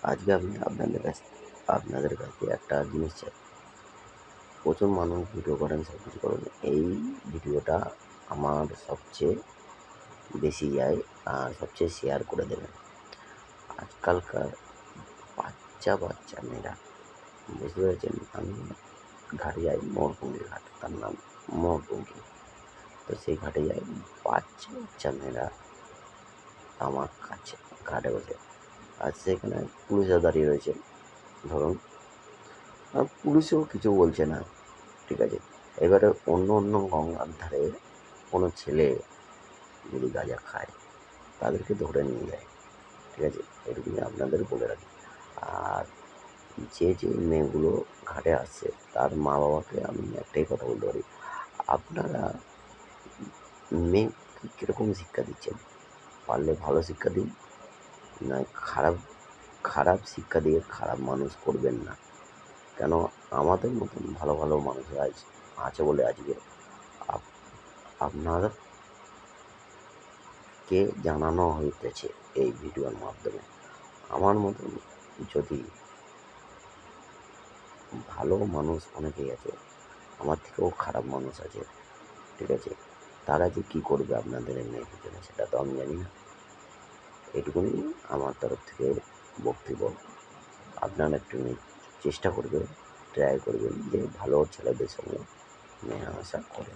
আজকে আমি আপনাদের কাছে একটা জিনিস চাই। প্রচুর মানুষ ভিডিও করেন, সব কিছু করেন। এই ভিডিওটা আমার সবচেয়ে বেশি যায় আর সবচেয়ে শেয়ার করে দেবেন। আজকালকার বাচ্চা মেয়েরা, বুঝতে পেরেছেন? আমি ঘাটে যাই, মোড়পুঙ্গি ঘাট, তার নাম মোড়পুঙ্গি। তো সেই ঘাটে যাই, বাচ্চা মেয়েরা আমার কাছে ঘাটে বসে। আর সেখানে পুলিশরা দাঁড়িয়ে রয়েছে। ধরুন পুলিশও কিছু বলছে না, ঠিক আছে। এবারে অন্য গঙ্গার ধারে কোনো ছেলে যদি গাঁজা খায়, তাদেরকে ধরে নিয়ে যায়, ঠিক আছে। এটুকুনি আপনাদের বলে রাখি। আর যে মেয়েগুলো ঘাটে আসছে, তার মা বাবাকে আমি একটাই কথা বলতে পারি, আপনারা মেয়েকে কীরকম শিক্ষা দিচ্ছেন? পারলে ভালো শিক্ষা দিন, নয় খারাপ শিক্ষা দিয়ে খারাপ মানুষ করবেন না। কেন, আমাদের মতন ভালো মানুষরা আছে বলে আজকে আপনাদেরকে জানানো হইতেছে এই ভিডিওর মাধ্যমে। আমার মতন যদি ভালো মানুষ অনেকেই আছে, আমার থেকেও খারাপ মানুষ আছে, ঠিক আছে। তারা যে কী করবে আপনাদের এই মেয়ের পিছনে, সেটা তো আমি জানি না। এটুকুনি আমার তরফ থেকে বক্তব্য। আপনারা একটু চেষ্টা করবেন, ট্রাই করবেন যে ভালো ছেলেদের সঙ্গে মেলামেশা করে।